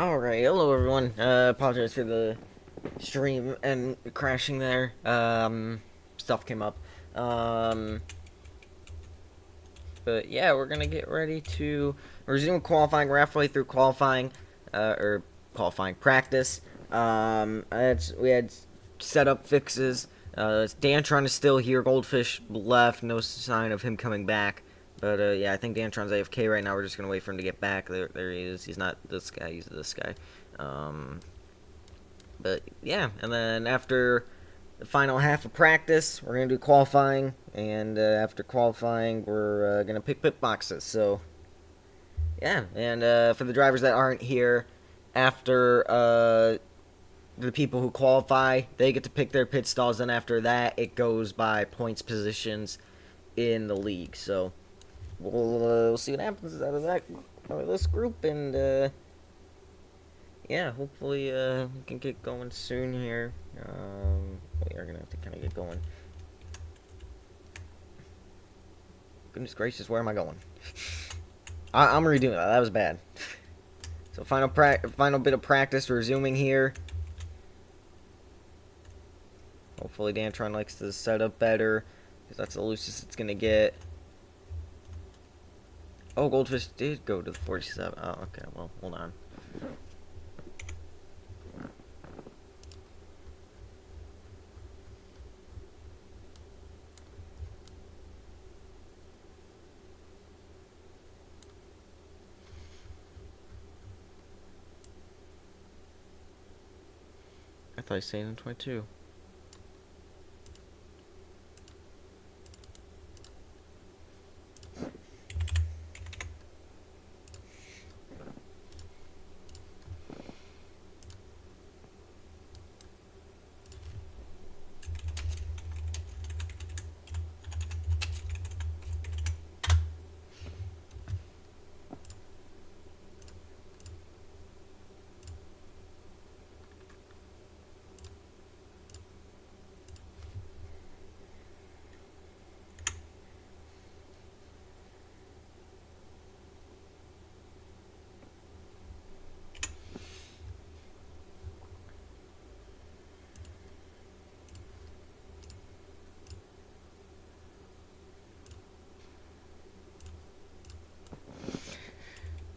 Alright, hello everyone. Apologize for the stream and crashing there. Stuff came up. Um, but yeah, we're gonna get ready to resume qualifying. We're halfway through qualifying, or qualifying practice. We had setup fixes. Dantron is still here. Goldfish left. No sign of him coming back. But yeah, I think Dantron's AFK right now. We're just gonna wait for him to get back. There he is. He's not this guy. He's this guy. But yeah, and then after the final half of practice, we're gonna do qualifying, and after qualifying, we're gonna pick pit boxes. So yeah, and for the drivers that aren't here, after the people who qualify, they get to pick their pit stalls, and after that, it goes by points positions in the league. So we'll see what happens out of this group, and yeah, hopefully we can get going soon here. We are gonna have to kind of get going. Goodness gracious, where am I going? I'm redoing that. That was bad. So final bit of practice, resuming here. Hopefully Dantron likes the setup better, because that's the loosest it's gonna get. Oh, Goldfish did go to the 47. Oh, okay. Well, hold on. I thought I stayed in 22.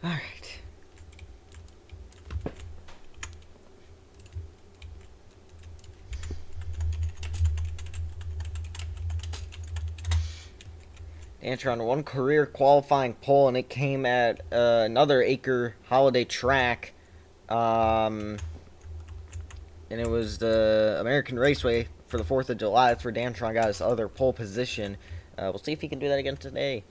All right. Antron, one career qualifying pole, and it came at another Acre Holiday track. And it was the American Raceway for the 4th of July. That's where Dantron got his other pole position. We'll see if he can do that again today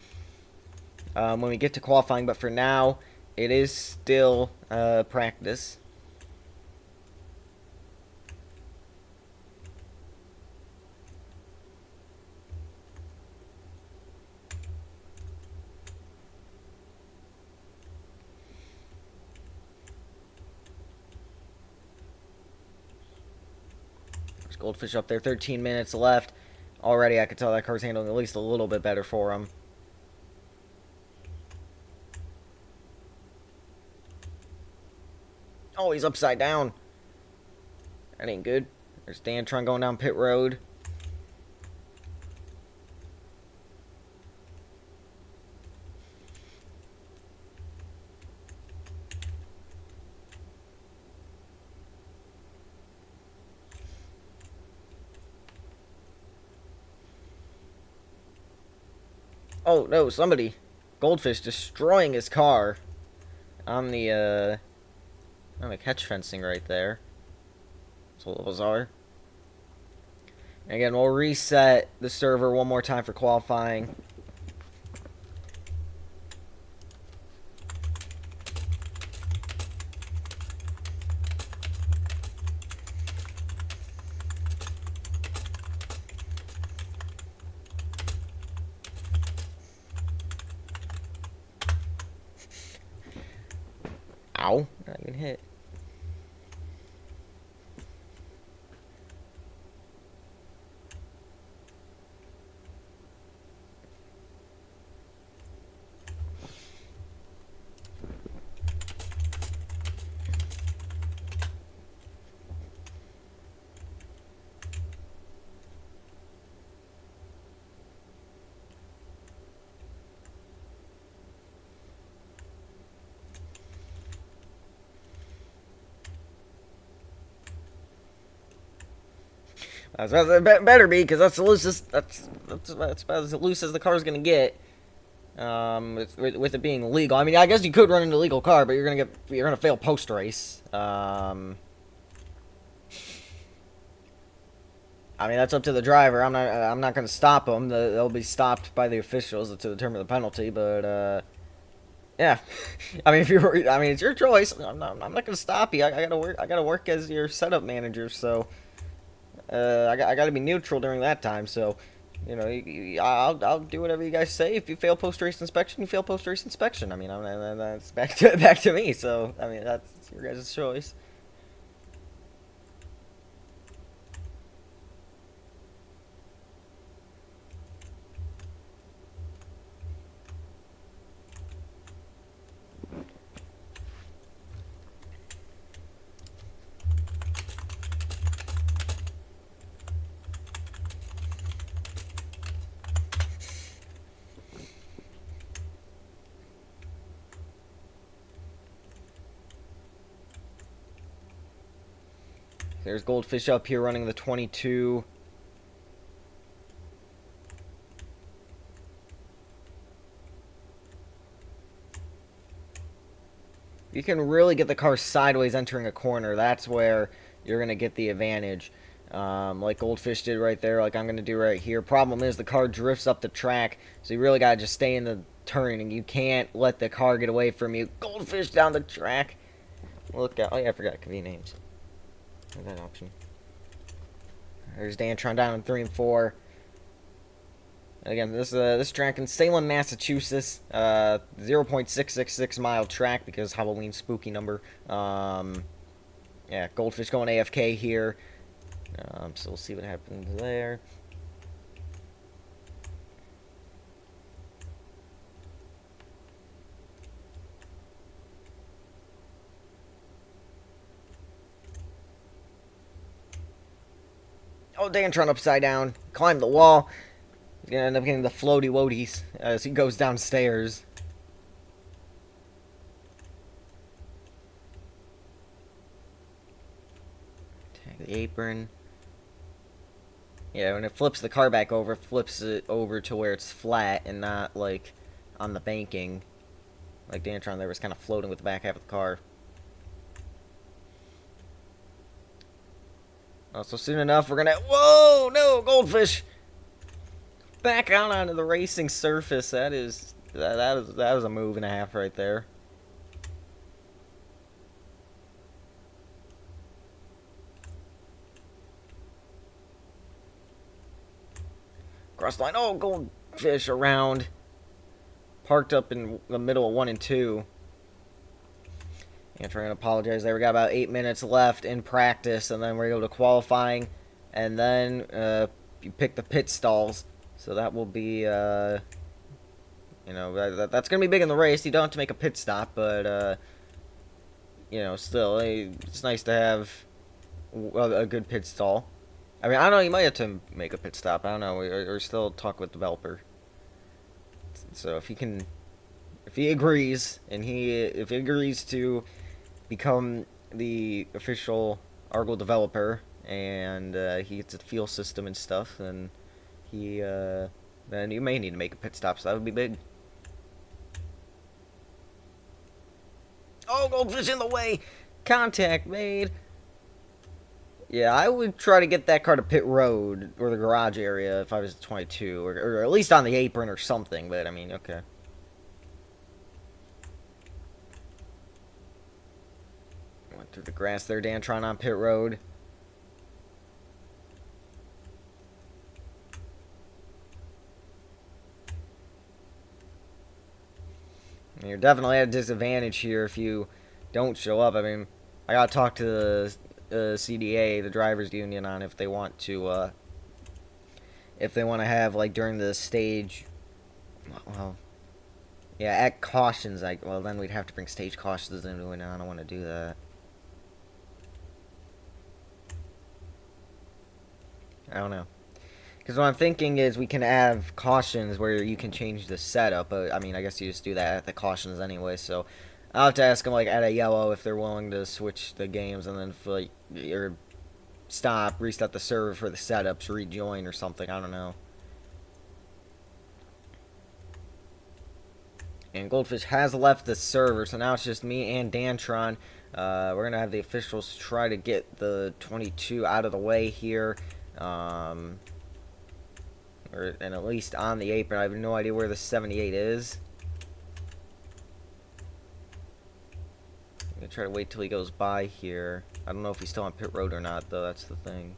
when we get to qualifying. But for now, it is still practice. There's Goldfish up there, 13 minutes left. Already I could tell that car's handling at least a little bit better for him. Oh, he's upside down. That ain't good. There's Dantron going down pit road. Oh, no, somebody. Goldfish destroying his car on the catch fencing right there. That's a little bizarre. And again, we'll reset the server one more time for qualifying. Ow. Not even hit. Better be, because that's the loosest. That's about as loose as the car's gonna get. With it being legal. I mean, I guess you could run an illegal car, but you're gonna fail post race. I mean, that's up to the driver. I'm not gonna stop them. They'll be stopped by the officials to determine the penalty. But yeah. I mean, it's your choice. I'm not gonna stop you. I gotta work as your setup manager. So I gotta be neutral during that time. So. You know, I'll do whatever you guys say. If you fail post race inspection, you fail post race inspection. I mean, that's back to me. So I mean, that's your guys' choice. There's Goldfish up here running the 22. You can really get the car sideways entering a corner. That's where you're going to get the advantage. Like Goldfish did right there, like I'm going to do right here. Problem is the car drifts up the track, so you really got to just stay in the turn, and you can't let the car get away from you. Goldfish down the track. Look out. Oh, yeah, I forgot convey names. That option. There's Dantron down in 3 and 4. And again, this track in Salem, Massachusetts, 0.666 mile track because Halloween spooky number. Yeah, Goldfish going AFK here. So we'll see what happens there. Oh, Dantron upside down. Climb the wall. He's going to end up getting the floaty woaties as he goes downstairs. Tag the apron. Yeah, when it flips the car back over, it flips it over to where it's flat and not, like, on the banking. Like Dantron there was kind of floating with the back half of the car. So soon enough, we're gonna... Whoa! No! Goldfish! Back out onto the racing surface. That was a move and a half right there. Cross line. Oh, Goldfish around. Parked up in the middle of 1 and 2. I'm trying to apologize there. We got about 8 minutes left in practice, and then we're going to qualifying, and then you pick the pit stalls. So that will be, you know, that's going to be big in the race. You don't have to make a pit stop, but, you know, still, it's nice to have a good pit stall. I mean, I don't know, you might have to make a pit stop. I don't know, or still talk with the developer. So if he agrees, and if he agrees to become the official Argle developer, and he gets a fuel system and stuff, then then you may need to make a pit stop, so that would be big. Oh, Goldfish in the way! Contact made! Yeah, I would try to get that car to pit road, or the garage area, if I was 22, or at least on the apron or something, but I mean, okay. Went through the grass there, Dantron on pit road. And you're definitely at a disadvantage here if you don't show up. I mean, I gotta talk to the CDA, the drivers union, on if they want to have, like, during the stage, well, yeah, at cautions, well, then we'd have to bring stage cautions into it, and I don't want to do that. I don't know. Because what I'm thinking is we can have cautions where you can change the setup, but, I mean, I guess you just do that at the cautions anyway, so I'll have to ask them, like, at a yellow if they're willing to switch the games, and then, like, or stop, restart the server for the setups, rejoin or something. I don't know. And Goldfish has left the server, so now it's just me and Dantron. We're going to have the officials try to get the 22 out of the way here. And at least on the apron. I have no idea where the 78 is. I'm going to try to wait till he goes by here. I don't know if he's still on pit road or not, though. That's the thing.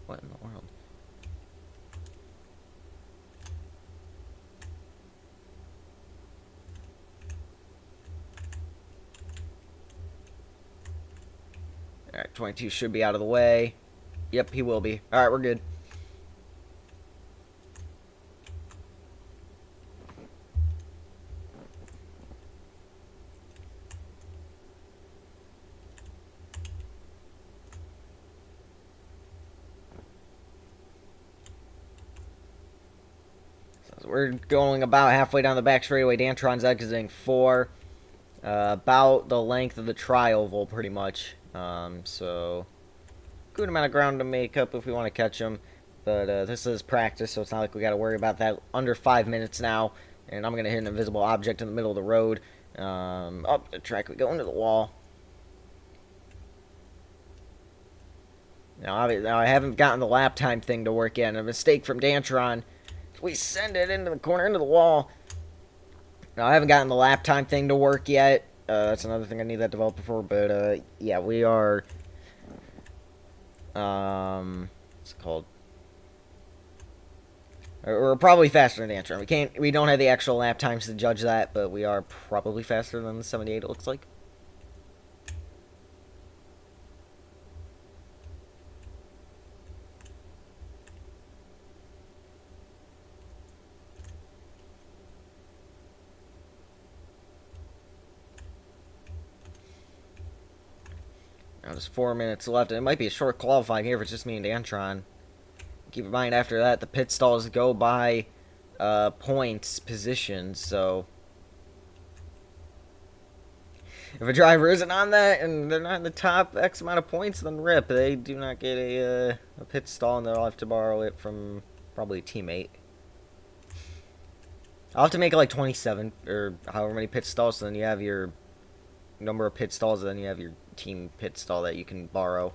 What in the world? Alright, 22 should be out of the way. Yep, he will be. Alright, we're good. So we're going about halfway down the back straightaway. Dantron's exiting 4. About the length of the tri-oval, pretty much. So good amount of ground to make up if we want to catch him. But this is practice, so it's not like we got to worry about that. Under 5 minutes now, and I'm going to hit an invisible object in the middle of the road. Up the track we go into the wall. Now I haven't gotten the lap time thing to work yet. A mistake from Dantron. We send it into the corner, into the wall. Now, I haven't gotten the lap time thing to work yet. That's another thing I need that developer for. But, yeah, we are... what's it called? We're probably faster than Dantron. We don't have the actual lap times to judge that, but we are probably faster than the 78, it looks like. Now there's 4 minutes left, and it might be a short qualifying here if it's just me and Dantron. Keep in mind, after that, the pit stalls go by points, positions, so... If a driver isn't on that, and they're not in the top X amount of points, then rip. They do not get a pit stall, and they'll have to borrow it from probably a teammate. I'll have to make it like 27, or however many pit stalls, so then you have your number of pit stalls, and then you have your team pit stall that you can borrow.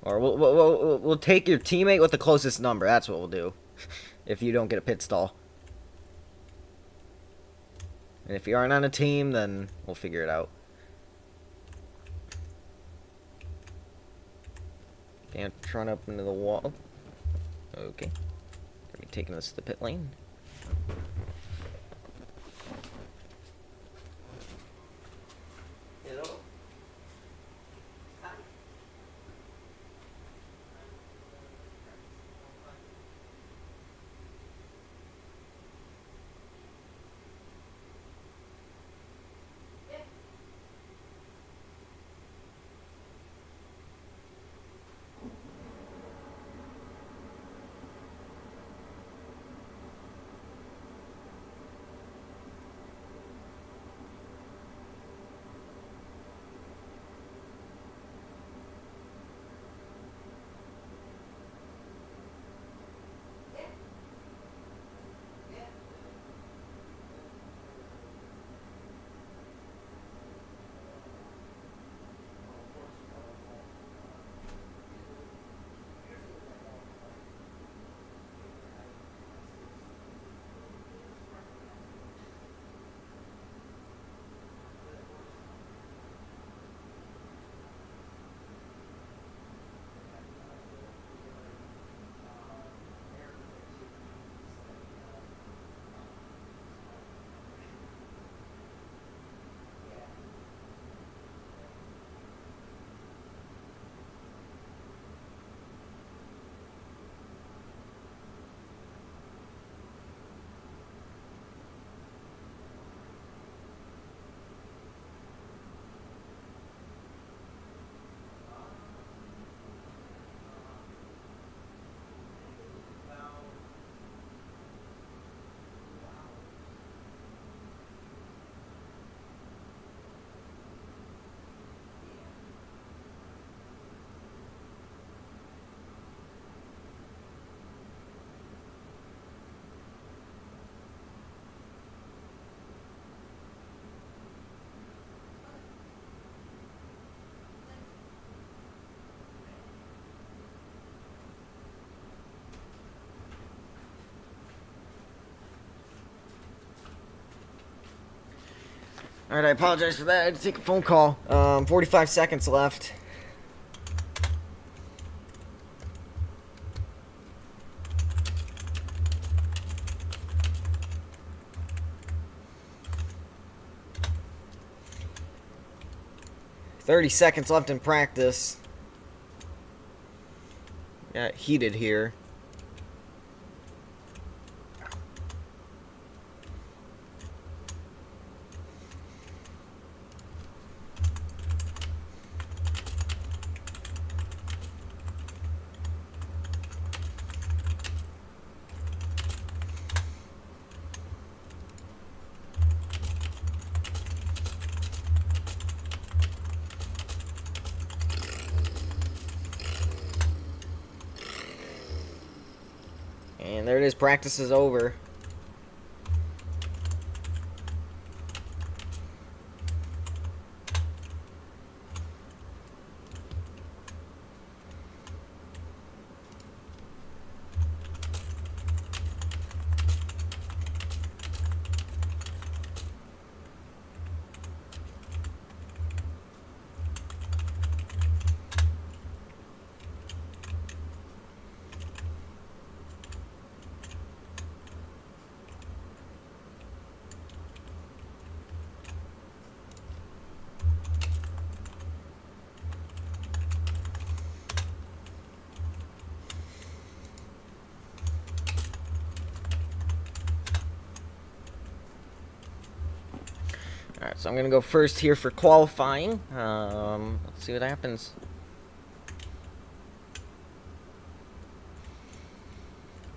Or we'll take your teammate with the closest number. That's what we'll do. If you don't get a pit stall. And if you aren't on a team, then we'll figure it out. Dantron up into the wall. Okay. Gonna be taking this to the pit lane. Alright, I apologize for that. I had to take a phone call. 45 seconds left. $30 left in practice. Got heated here. And there it is, practice is over. Alright, so I'm going to go first here for qualifying. Let's see what happens.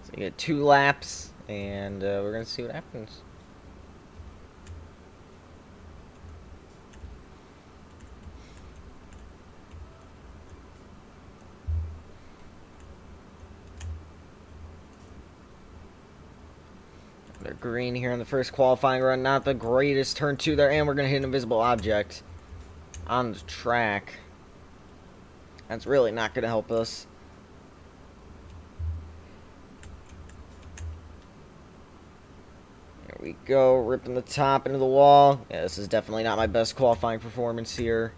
So you get 2 laps, and we're going to see what happens. They're green here on the first qualifying run. Not the greatest turn 2 there, and we're going to hit an invisible object on the track. That's really not going to help us. There we go, ripping the top into the wall. Yeah, this is definitely not my best qualifying performance here.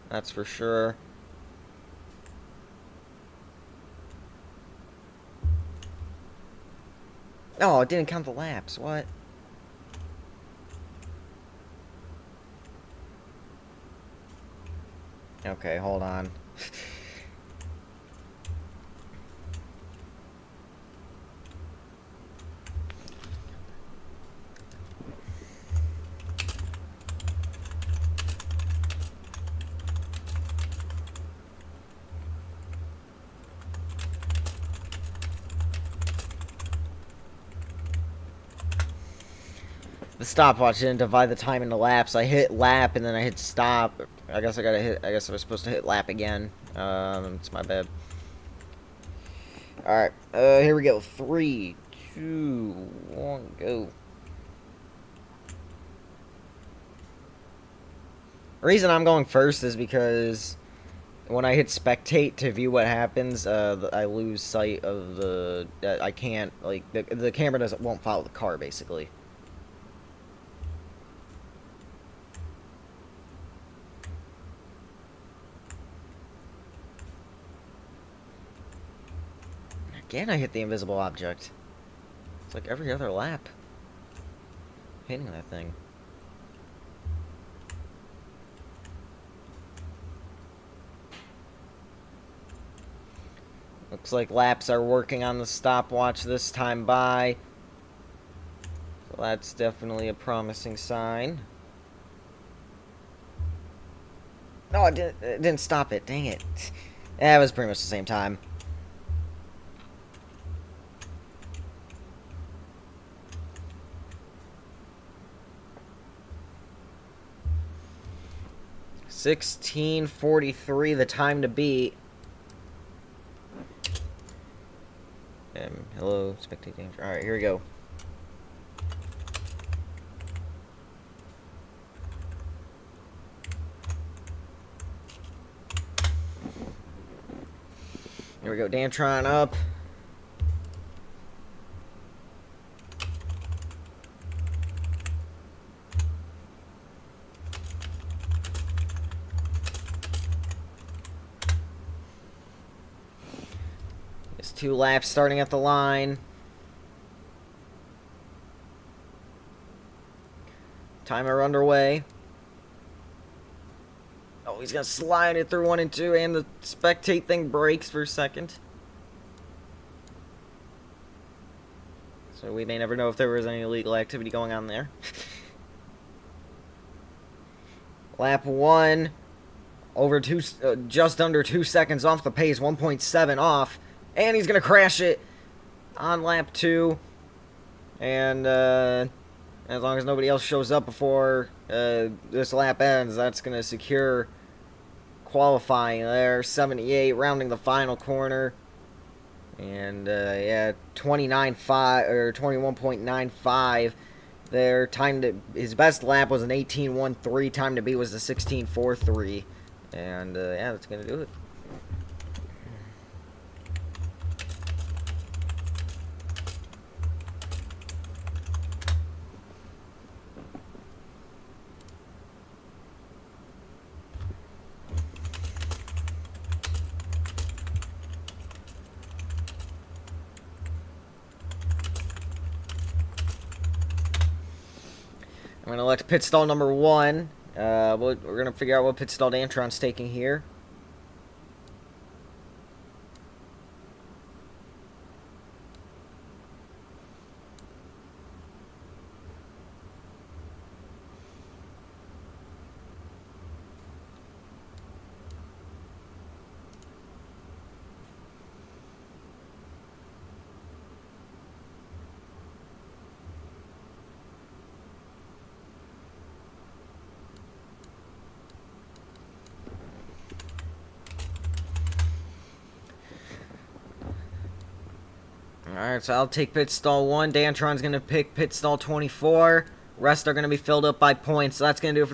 That's for sure. Oh, it didn't count the laps. What? Okay, hold on. The stopwatch didn't divide the time into laps. I hit lap and then I hit stop. I guess I was supposed to hit lap again. It's my bad. Alright, here we go. 3, 2, 1, go. The reason I'm going first is because when I hit spectate to view what happens, I lose sight of the... I can't, like, the camera won't follow the car, basically. Again, I hit the invisible object. It's like every other lap. Hitting that thing. Looks like laps are working on the stopwatch this time by. So that's definitely a promising sign. No, it didn't stop it. Dang it. Yeah, it was pretty much the same time. $16:43, the time to beat. Hello, spectating. Alright, here we go. Here we go, Dantron up. 2 laps starting at the line. Timer underway. Oh, he's going to slide it through 1 and 2, and the spectate thing breaks for a second. So we may never know if there was any illegal activity going on there. Lap 1, just under 2 seconds off the pace, 1.7 off, and he's gonna crash it on lap 2. And as long as nobody else shows up before this lap ends, that's gonna secure qualifying there. 78, rounding the final corner. And yeah, 29.5 or 21.95 there. His best lap was an 18.13. Time to beat was a 16.43. And yeah, that's gonna do it. I'm going to elect pit stall number 1. We're going to figure out what pit stall Dantron's taking here. Alright, so I'll take pit stall 1. Dantron's going to pick pit stall 24. Rest are going to be filled up by points. So that's going to do it for